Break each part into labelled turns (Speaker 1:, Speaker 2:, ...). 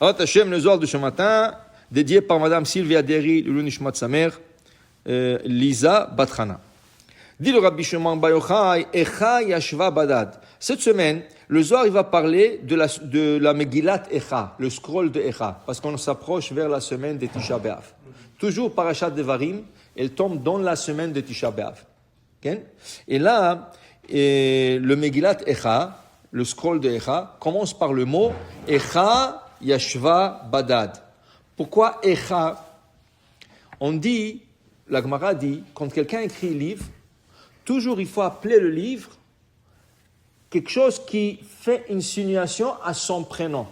Speaker 1: Hashem, le Zohar de ce matin, dédié par Madame Sylvia Derry, le Nishmat sa mère, Lisa Batrana. Dit le Rabbi Shimon Bar Yochai, Echa Yashva Badad. Cette semaine, le Zohar il va parler de la Megillat Echa, le scroll de Echa, parce qu'on s'approche vers la semaine de Tisha B'Av. Toujours Parashat Devarim, elle tombe dans la semaine de Tisha B'Av. Okay? Et là, le Megillat Echa, le scroll de Echa, commence par le mot Echa Yashva Badad. Pourquoi Echa? On dit, la Gemara dit, quand quelqu'un écrit un livre, toujours il faut appeler le livre quelque chose qui fait insinuation à son prénom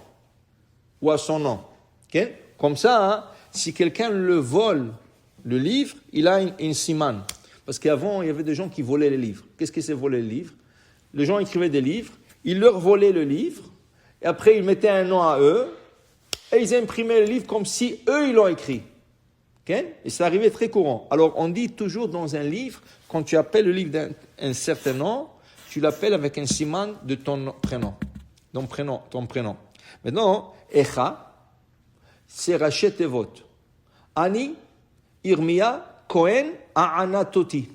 Speaker 1: ou à son nom. Okay? Comme ça, hein, si quelqu'un le vole, le livre, il a une siman. Parce qu'avant, il y avait des gens qui volaient les livres. Qu'est-ce que c'est voler le livre? Les gens écrivaient des livres, ils leur volaient le livre, et après ils mettaient un nom à eux, et ils imprimaient le livre comme si eux, ils l'ont écrit. Okay? Et ça arrivait très courant. Alors, on dit toujours dans un livre, quand tu appelles le livre d'un certain nom, tu l'appelles avec un siman de ton prénom. Ton prénom. Maintenant, Echa, c'est Rachet Tevot. Ani, Irmia, Cohen, Aanatoti.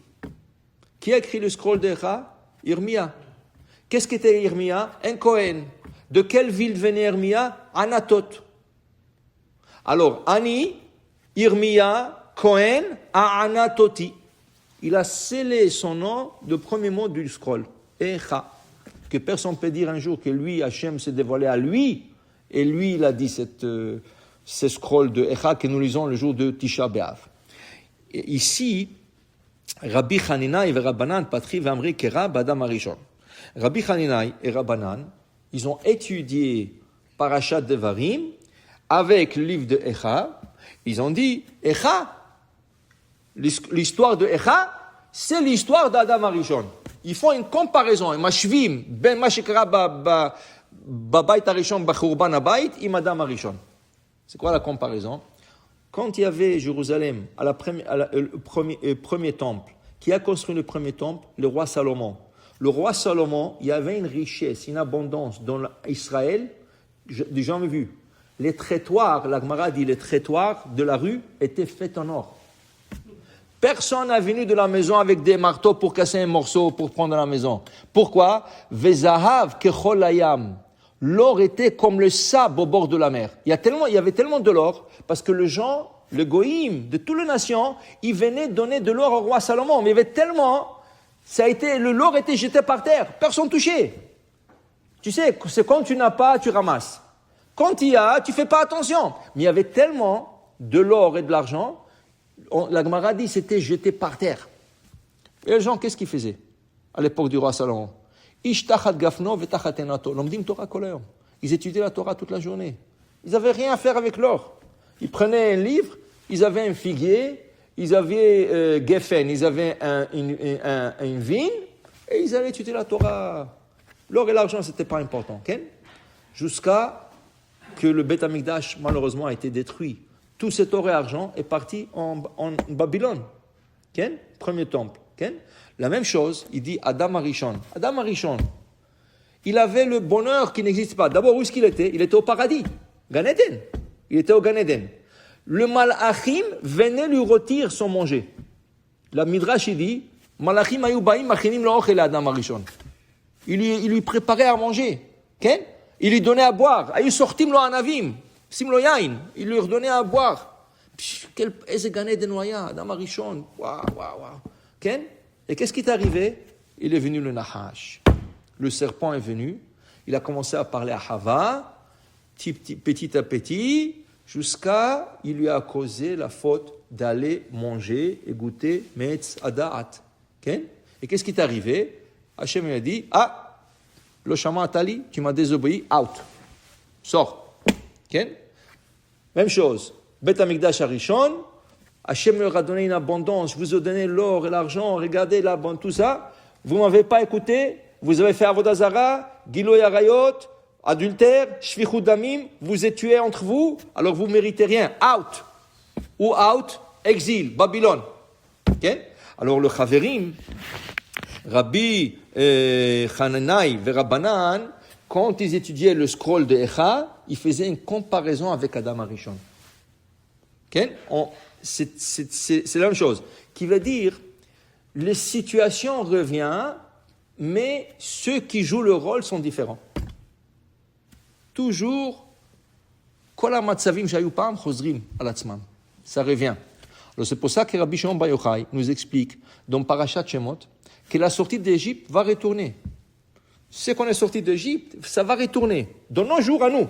Speaker 1: Qui a écrit le scroll d'Echa? Irmia. Qu'est-ce qu'était Irmia? Un Cohen. De quelle ville venait Irmia? Anatot. Alors, Ani, Irmia, Cohen, Aanatoti. Il a scellé son nom, le premier mot du scroll. Echa. Que personne ne peut dire un jour que lui, Hachem, s'est dévoilé à lui, et lui, il a dit ce scroll de Echa que nous lisons le jour de Tisha B'Av. Ici, Rabbi Hanina et Rabbanan, Patri Vamri Kera, Badam Arishon. Rabbi Hanina et Rabbanan, ils ont étudié Parashat Devarim avec le livre de Echa. Ils ont dit, Echa, l'histoire de Echa, c'est l'histoire d'Adam Arishon. Ils font une comparaison. Mashvim, ben Mashikra Babayt Arishon, Bachurban Abayt, im Adam Arishon. C'est quoi la comparaison? Quand il y avait Jérusalem, le premier temple, qui a construit le premier temple? Le roi Salomon. Le roi Salomon, il y avait une richesse, une abondance dans Israël, j'ai jamais vu. Les trottoirs, la Gemara dit, les trottoirs de la rue étaient faits en or. Personne n'est venu de la maison avec des marteaux pour casser un morceau, pour prendre la maison. Pourquoi? Vezahav kechol hayam. L'or était comme le sable au bord de la mer. Il y avait tellement de l'or, parce que les gens, le goïm de toutes les nations, ils venaient donner de l'or au roi Salomon. Mais il y avait tellement, l'or était jeté par terre. Personne touchait. Tu sais, c'est quand tu n'as pas, tu ramasses. Quand il y a, tu fais pas attention. Mais il y avait tellement de l'or et de l'argent, la Gemara dit c'était jeté par terre. Et les gens, qu'est-ce qu'ils faisaient à l'époque du roi Salomon? Ishtachat gafno vetachat enato. L'omdim Torah kolayom. Ils étudiaient la Torah toute la journée. Ils n'avaient rien à faire avec l'or. Ils prenaient un livre, ils avaient un figuier, ils avaient geffen, ils avaient une vigne, et ils allaient étudier la Torah. L'or et l'argent, c'était pas important. Okay? Jusqu'à que le Beth Amikdash, malheureusement, a été détruit. Tout cet or et argent est parti en Babylone. Okay? Premier temple. Okay? La même chose, il dit Adam Arishon. Adam Arishon, il avait le bonheur qui n'existe pas. D'abord, où est-ce qu'il était? Il était au paradis. Gan Eden. Il était au Gan Eden. Le Malachim venait lui retirer son manger. La Midrash, il dit Malachim ayubaim machinim lo'ochel Adam Arishon. Il lui préparait à manger. Okay? Il lui donnait à boire. Ayu sortim lo anavim. Sim lo yain. Il lui redonnait à boire. Quel Gan Eden noya, Adam Arishon. Waouh. Okay? Et qu'est-ce qui est arrivé? Il est venu le Nahash. Le serpent est venu. Il a commencé à parler à Hava, petit à petit, jusqu'à il lui a causé la faute d'aller manger et goûter Metz Adaat. Okay? Et qu'est-ce qui est arrivé? Hachem lui a dit, lo shama atali, tu m'as désobéi, out. Sors. Okay? Même chose. Bet Amikdash Arishon, Hachem leur a donné une abondance, je vous ai donné l'or et l'argent, regardez là, tout ça. Vous ne m'avez pas écouté, vous avez fait Avodah Zara, Giloy Arayot, adultère, Shvichut Damim, vous êtes tués entre vous, alors vous ne méritez rien. Out. Ou out, exil, Babylone. Okay? Alors le Chaverim, Rabbi Hananai et Rabbanan, quand ils étudiaient le scroll de Echa, il faisait une comparaison avec Adam Arishon. Okay? C'est la même chose. Qui veut dire, les situations reviennent, mais ceux qui jouent le rôle sont différents. Toujours, Kol hamatzavim shayu pa'am chozrim al atzmam. Ça revient. Alors c'est pour ça que Rabbi Shimon Bar Yochai nous explique dans Parashat Shemot que la sortie d'Égypte va retourner. C'est qu'on est sorti d'Égypte, ça va retourner. Dans nos jours à nous.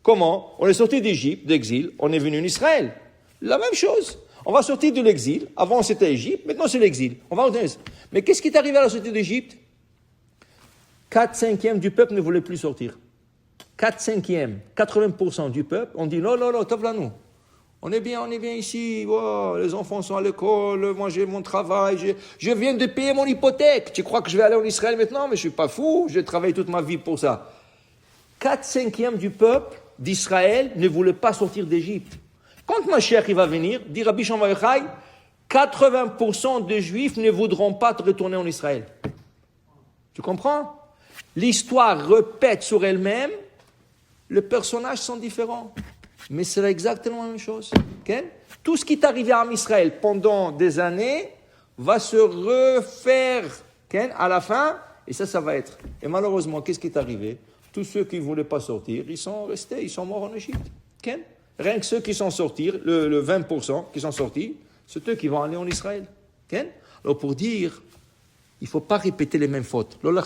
Speaker 1: Comment? On est sorti d'Égypte, d'exil, on est venu en Israël. La même chose. On va sortir de l'exil. Avant c'était Égypte, maintenant c'est l'exil. On va retourner. Mais qu'est-ce qui est arrivé à la sortie d'Égypte? 4/5 du peuple ne voulait plus sortir. 4/5, 80% du peuple, on dit non, top là nous. On est bien ici, wow, les enfants sont à l'école, moi j'ai mon travail, je viens de payer mon hypothèque. Tu crois que je vais aller en Israël maintenant? Mais je ne suis pas fou, j'ai travaillé toute ma vie pour ça. 4/5 du peuple d'Israël ne voulait pas sortir d'Égypte. Quand Mashiach va venir, dit Rabbi Shimon Bar Yochai, 80% des Juifs ne voudront pas retourner en Israël. Tu comprends? L'histoire répète sur elle-même, les personnages sont différents. Mais c'est exactement la même chose. Okay? Tout ce qui est arrivé à Israël pendant des années va se refaire okay? À la fin, et ça va être. Et malheureusement, qu'est-ce qui est arrivé? Tous ceux qui ne voulaient pas sortir, ils sont restés, ils sont morts en Égypte. Okay? Rien que ceux qui sont sortis, le 20% qui sont sortis, c'est eux qui vont aller en Israël. Okay? Alors pour dire, il ne faut pas répéter les mêmes fautes. Il ne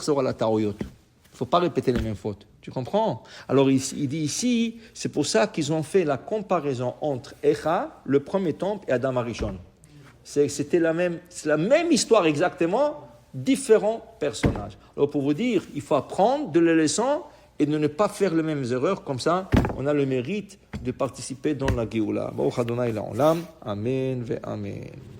Speaker 1: faut pas répéter les mêmes fautes. Tu comprends? Alors il dit ici, c'est pour ça qu'ils ont fait la comparaison entre Echa, le premier temple, et Adam Arishon. C'est la même histoire exactement, différents personnages. Alors pour vous dire, il faut apprendre de les leçons et de ne pas faire les mêmes erreurs. Comme ça, on a le mérite de participer dans la Géoula. Baruch Adonai La'olam. Amen ve Amen.